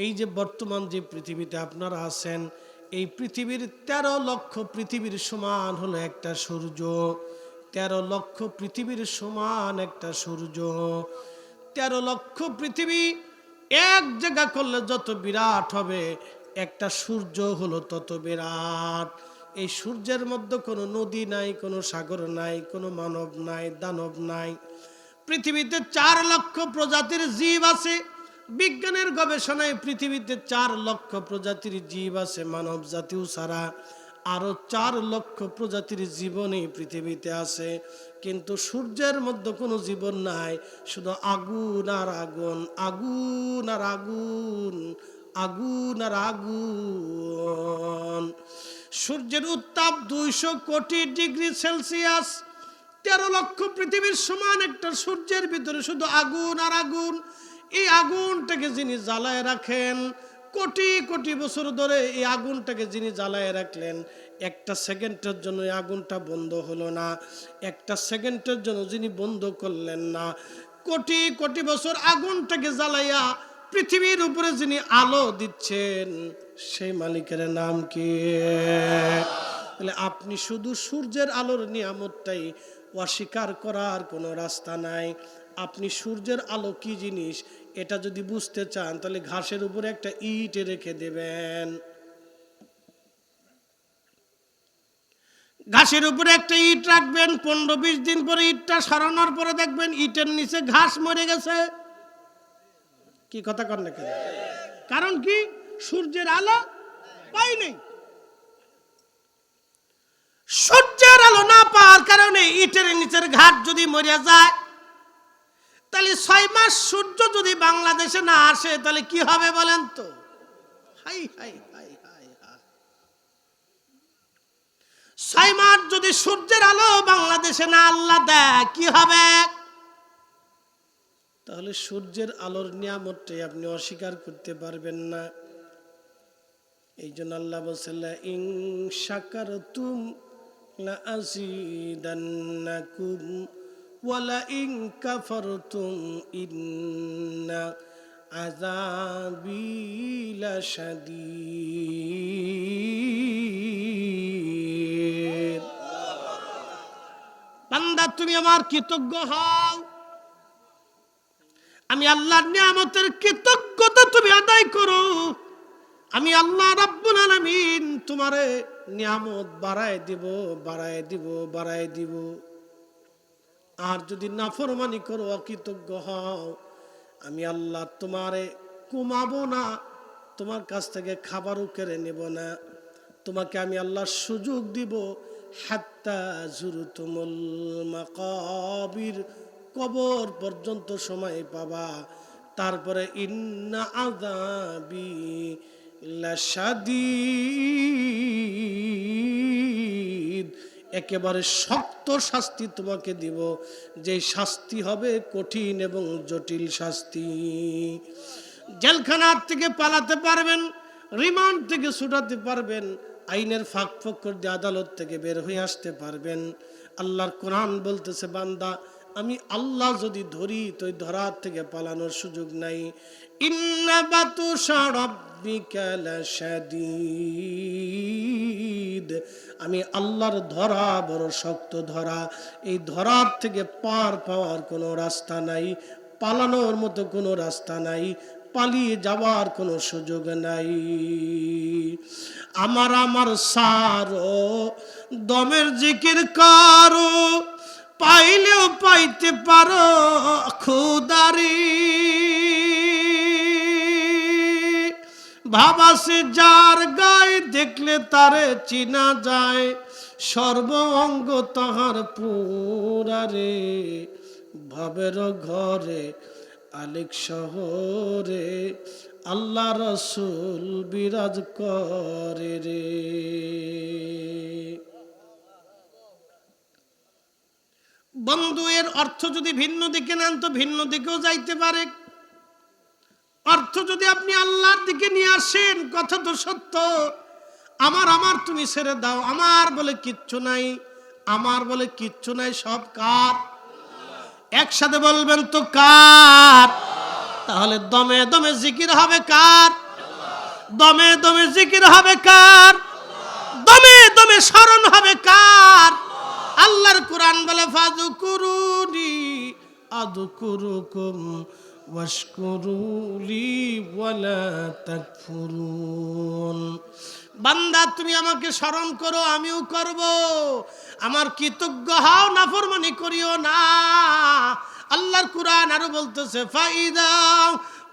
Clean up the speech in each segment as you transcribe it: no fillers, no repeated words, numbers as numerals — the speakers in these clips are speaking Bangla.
এই যে বর্তমান যে পৃথিবীতে আপনারা আছেন, এই পৃথিবীর 13 লক্ষ পৃথিবীর সমান হলো একটা সূর্য। 13 লক্ষ পৃথিবীর সমান একটা সূর্য। 13 লক্ষ পৃথিবী এক জায়গা করলে যত বিরাট হবে, একটা সূর্য হলো তত বিরাট। এই সূর্যের মধ্যে কোনো নদী নাই, কোনো সাগর নাই, কোনো মানব নাই, দানব নাই। পৃথিবীতে 4 লক্ষ প্রজাতির জীব আছে। বিজ্ঞানের গবেষণায় পৃথিবীতে 4 লক্ষ প্রজাতির জীব আছে, মানব জাতিও ছাড়া। আরো 4 লক্ষ প্রজাতির জীবনই পৃথিবীতে আছে, কিন্তু সূর্যের মধ্যে কোনো জীবন নাই, শুধু আগুন আর আগুন, আগুন আর আগুন, আগুন আর আগুন। সূর্যের উত্তাপ 200 কোটি ডিগ্রি সেলসিয়াস। 13 লক্ষ পৃথিবীর সমান একটা সূর্যের ভিতরে শুধু আগুন আর আগুন। এই আগুনটাকে যিনি জ্বালায় রাখেন, কোটি কোটি বছর ধরে এই আগুনটাকে যিনি জ্বালায় রাখলেন, একটা সেকেন্ডের জন্য এই আগুনটা বন্ধ হলো না, একটা সেকেন্ডের জন্য যিনি বন্ধ করলেন না, কোটি কোটি বছর আগুনটাকে জ্বালাইয়া পৃথিবীর উপরে যিনি আলো দিচ্ছেন, সেই মালিকের নাম কি? তাহলে আপনি শুধু সূর্যের আলোর নিয়ামতটাই অস্বীকার করার কোনো রাস্তা নাই। আপনি সূর্যের আলো কি জিনিস এটা যদি বুঝতে চান, তাহলে ঘাসের উপরে একটা ইট রেখে দেবেন। ঘাসের উপরে একটা ইট রাখবেন, 15-20 দিন পরে ইটটা সরানোর পরে দেখবেন ইটের নিচে ঘাস মরে গেছে। কি কথা কন না কেন? কারণ কি? সূর্যের আলো পাই নাই। সূর্যের আলো না পাওয়ার কারণে ইটের নিচের ঘাট যদি মরে যায়, তাহলে 6 মাস সূর্য যদি বাংলাদেশে না আসে, তাহলে কি হবে বলেন তো? High high high high high. 6 মাস যদি সূর্যের আলো বাংলাদেশে না আল্লাহ দেয়, কি হবে? তাহলে সূর্যের আলোর নিয়ামতটাই আপনি অস্বীকার করতে পারবেন না। এই জন্য আল্লাহ বলছেন, ইন শাকারতুম লা আযীদান্নাকুম ওয়া লা ইন কাফারতুম ইন্না আযাবী লাশাদীদ। বান্দা, তুমি আমার কৃতজ্ঞ হও। আমি আল্লাহর নিয়ামতের কৃতজ্ঞতা তুমি আদায় করো। আমি আল্লাহ রাব্বুল আলামিন তোমারে নিয়ামত বাড়ায় দিব, বাড়ায় দিব, বাড়ায় দিব। আর যদি নাফরমানি করো, অকৃতজ্ঞ হও, আমি আল্লাহ তোমারে কমাবো না, তোমার কাছ থেকে খাবারও কেড়ে নেব না। তোমাকে আমি আল্লাহ সুযোগ দিব, হাত্তা জুরতুমুল মাকাবির, কবর পর্যন্ত সময় পাবা। তারপরে ইন্না আযাবি লাশাদীদ, একেবারে শক্ত শাস্তি তোমাকে দিব, যে শাস্তি হবে কঠিন এবং জটিল শাস্তি। জেলখানার থেকে পালাতে পারবেন, রিমান্ড থেকে ছুটাতে পারবেন, আইনের ফাঁক ফোকর দিয়ে আদালত থেকে বের হয়ে আসতে পারবেন। আল্লাহর কোরআন বলতেছে, বান্দা আমি আল্লাহ যদি ধরি, তো ধরার থেকে পালানোর সুযোগ নাই। ইন্না বাতুশা রাব্বিকা লাশাদীদ, আমি আল্লাহর ধরা বড় শক্ত ধরা। এই ধরার থেকে পার পাওয়ার কোনো রাস্তা নাই, পালানোর মতো কোনো রাস্তা নাই, পালিয়ে যাওয়ার কোনো সুযোগ নাই। আমার সারো দমের জিকির করো, পাইলেও পাইতে পারো খুদারি। ভাবাসে যার গায়ে, দেখলে তারে চিনা যায়, সর্ব অঙ্গ তাহার পুরারে। ভাবের ঘরে আলেক শহরে, আল্লাহ রাসূল বিরাজ করে রে। বন্ধু, এর অর্থ যদি ভিন্ন দিকে নেন, তো ভিন্ন দিকেও যাইতে পারে। অর্থ যদি আপনি আল্লাহর দিকে নিয়ে আসেন, কথা তো সত্য। আমার তুমি ছেড়ে দাও, আমার বলে কিচ্ছু নাই, আমার বলে কিচ্ছু নাই, সব কার? একসাথে বলবেন তো কার? তাহলে দমে দমে জিকির হবে কার? দমে দমে জিকির হবে কার? দমে দমে স্মরণ হবে কার? আল্লাহর কোরআন বলে ফাযকুরুনি আযকুরুকুম ওয়াশকুরুলি ওয়ালা তাকফুরুন। বান্দা তুমি আমাকে স্মরণ করো, আমিও করব। আমার কৃতজ্ঞ হও, নাফরমানি করিও না। আল্লাহর কোরআন আরো বলতেছে ফাইদা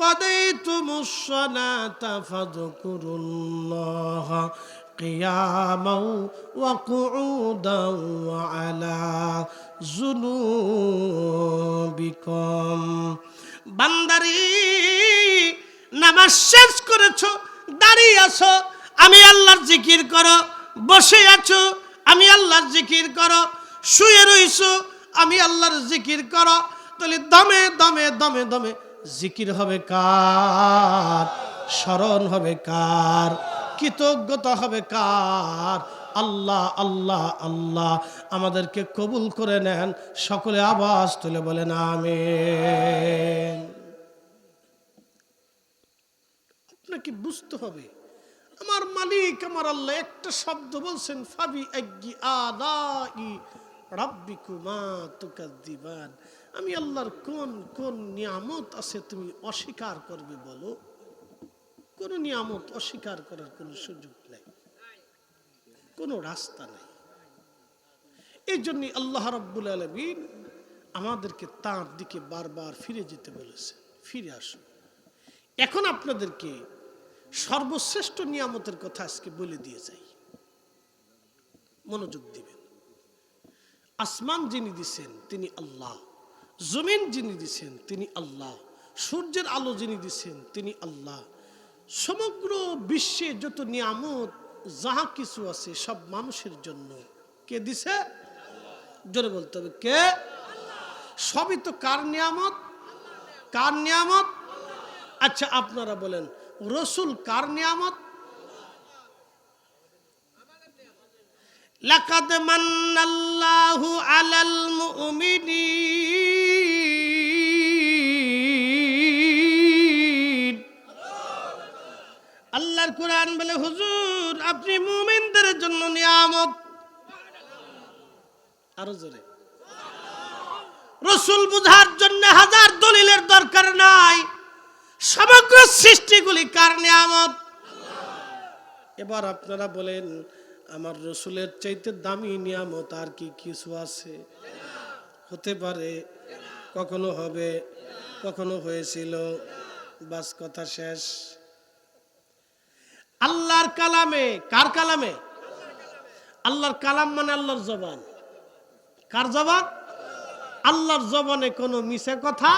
কাদাইতুমুস সালাতা ফাযকুরুল্লাহ কিয়ামাও ওয়া কুউদাও ওয়া আলা যুনুবিকুম। বান্দারি নামাজ শেষ করেছো, দাঁড়িয়ে আছো, আমি আল্লাহর জিকির করো। বসে আছো, আমি আল্লাহর জিকির করো। শুয়ে রইছো, আমি আল্লাহর জিকির করো। তাহলে দমে দমে দমে দমে জিকির হবে কার? স্মরণ হবে কার? কৃতজ্ঞতা হবে কার? আল্লাহ আল্লাহ আল্লাহ। আমাদেরকে কবুল করে নেন। সকলে আওয়াজ তুলে বলেন আমিন। আপনাকে বুঝতে হবে আমার মালিক আমার আল্লাহ একটা শব্দ বলছেন ফাবি আইয়ি আলাই রাব্বিকুমা তুকাযযিবান। আমি আল্লাহর কোন কোন নিয়ামত আছে তুমি অস্বীকার করবে বলো? কোন নিয়ামত অস্বীকার করার কোনো সুযোগ নাই, কোনো রাস্তা নাই। এই জন্য আল্লাহ রাব্বুল আলামিন আমাদেরকে তার দিকে বারবার ফিরে যেতে বলেছে। ফিরে আসুন। এখন আপনাদেরকে সর্বশ্রেষ্ঠ নিয়ামতের কথা আজকে বলে দিয়ে যাই, মনোযোগ দিবেন। আসমান যিনি দিছেন তিনি আল্লাহ, জমিন যিনি দিছেন তিনি আল্লাহ, সূর্যের আলো যিনি দিছেন তিনি আল্লাহ। সমগ্র বিশ্বে যত নিয়ামত যাহা কিছু আছে সব মানুষের জন্য। কে দিছে? জোরে বলতে হবে কে? সবই তো কার নিয়ামত? কার নিয়ামত? আচ্ছা আপনারা বলেন রসুল কার নিয়ামত? লাকাদ মান্নাল্লাহু আলাল মুমিনিন। আল্লাহর কোরআন বলে হুজুর আপনি মুমিনদের জন্য নিয়ামত। আরো জোরে। রসুল বুঝার জন্য হাজার দলিলের দরকার নাই। সমগ্র সৃষ্টিগুলি কার নিয়ামত? এবার আপনারা বলেন আমার রসুলের চাইতে দামি নিয়ামত আর কি কিছু আছে? হতে পারে, কখনো হবে, কখনো হয়েছিল, বাস কথা শেষ। আল্লাহর কালামে, কার কালামে? আল্লাহর কালাম মানে আল্লাহর জবান। কার জবান? আল্লাহর জবানে কোনো মিছে কথা,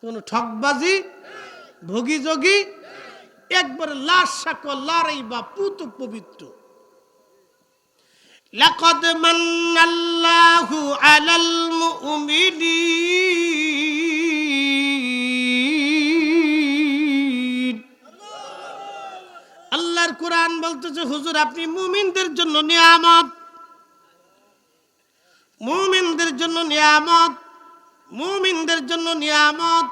কোন ঠকবাজি, ভোগী যোগী, একবারে লাশ সাকল লড়াই বা পুত পবিত্র। লাকাদ মান্নাল্লাহু আলাল মুমিনিন। আল্লাহর কোরআন বলতেছে হুজুর আপনি মুমিনদের জন্য নিয়ামত, মুমিনদের জন্য নিয়ামত, মুমিনদের জন্য নিয়ামত।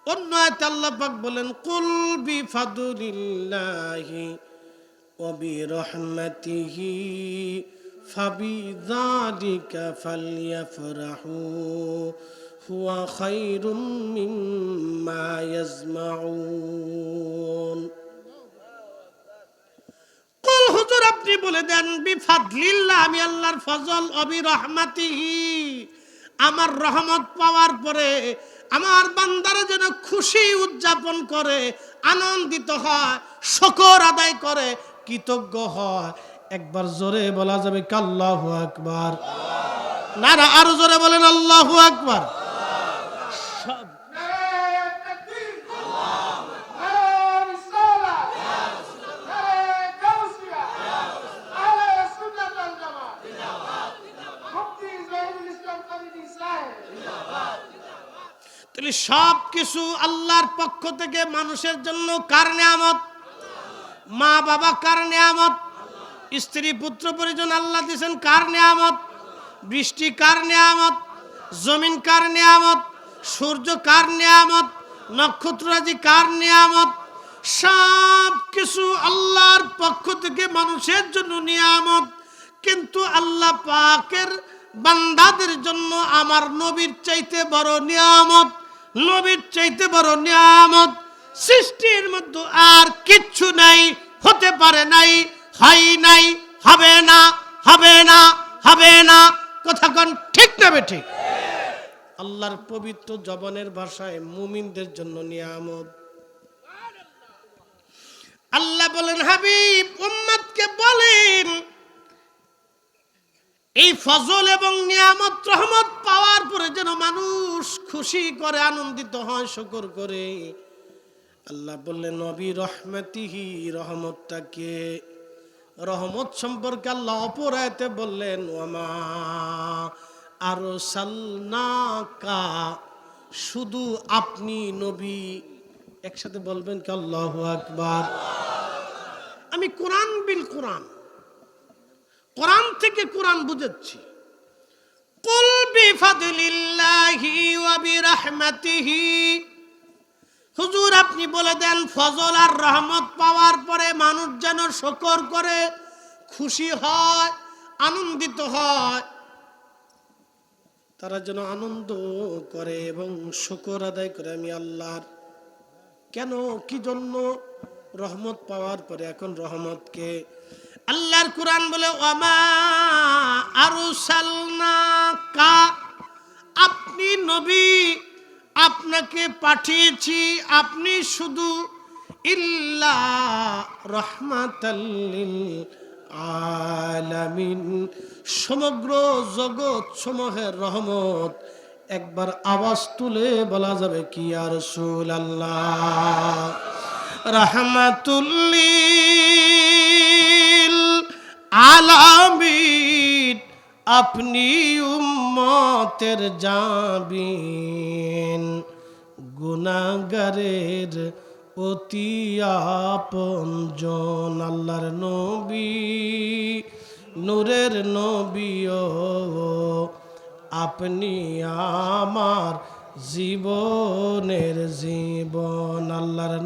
অন্য আয়াতে আল্লাহ পাক বলেন কুল বিফাদলিল্লাহি ওয়া বিরহমাতিহি ফাবিযালিকা ফালইফরাহু হুয়া খায়রুম মিম্মা ইয়াজমাউন। কুল হুজুর আপনি বলে দেন বিফাদলিল্লাহ আমি আল্লাহর ফজল ওয়া বিরহমাতিহি আমার রহমত পাওয়ার পরে আমার বান্দারা যেন খুশি উদযাপন করে, আনন্দিত হয়, শুকর আদায় করে, কৃতজ্ঞ হয়। একবার জোরে বলা যাবে আল্লাহু আকবার। নারা আরো জোরে বলেন আল্লাহু আকবার। সব তাহলে সব কিছু আল্লাহর পক্ষ থেকে মানুষের জন্য কার নিয়ামত? মা বাবা কার নিয়ামত? স্ত্রী পুত্র পরিজন আল্লাহ দিয়েছেন কার নিয়ামত? বৃষ্টি কার নিয়ামত? জমিন কার নিয়ামত? সূর্য কার নিয়ামত? নক্ষত্ররাজি কার নিয়ামত? সব কিছু আল্লাহর পক্ষ থেকে মানুষের জন্য নিয়ামত, কিন্তু আল্লাহ পাকের বান্দাদের জন্য আমার নবীর চাইতে বড় নিয়ামত, নবীর চাইতে বড় নিয়ামত সৃষ্টির মধ্যে আর কিচ্ছু নাই, হতে পারে নাই, হয় নাই, হবে না, হবে না, হবে না। কথা কোন ঠিক না বেঠিক? আল্লাহর পবিত্র জবানের ভাষায় মুমিনদের জন্য নিয়ামত। আল্লাহ বলেন, হাবিব উম্মতকে বলেন, এই ফজল এবং নিয়ামত রহমত পাওয়ার পরে যেন মানুষ খুশি করে, আনন্দিত হয়, শুকর করে। আল্লাহ বললেন, নবী রহমতিহি, রহমতটাকে, রহমত সম্পর্কে আল্লাহ অপর আয়াতে বললেন, ওয়ামা আরসালনাকা, শুধু আপনি নবী। একসাথে বলবেন কি আল্লাহু আকবার। আমি কোরআন বিল কোরআন, কোরআন থেকে কোরআন বুঝাচ্ছি। কুল বিফাদলিল্লাহি ওয়া বিরহমাতিহি, হুজুর আপনি বলে দেন ফজল আর রহমত পাওয়ার পরে মানুষ যেন শুকর করে, খুশি হয়, আনন্দিত হয়। তারা যেন আনন্দ করে এবং শুকর আদায় করে আমি আল্লাহর। কেন, কি জন্য? রহমত পাওয়ার পরে এখন রহমতকে আল্লাহর কোরআন বলে, ওয়ামা আরসালনাকা, আপনি নবী, আপনাকে পাঠিয়েছি, আপনি শুধু ইল্লা রাহমাতাল লিল আলামিন, সমগ্র জগৎ সমূহের রহমত। একবার আওয়াজ তুলে বলা যাবে কি ইয়া রাসূলুল্লাহ, রাহমাতুল লিল আলামিন, আপনি উম্মতের জাবিন, গুনাহগারের অতি আপনজন। আল্লাহর নবী, নূরের নবী, আপনি আমার জীবনের জীবন। আল্লাহর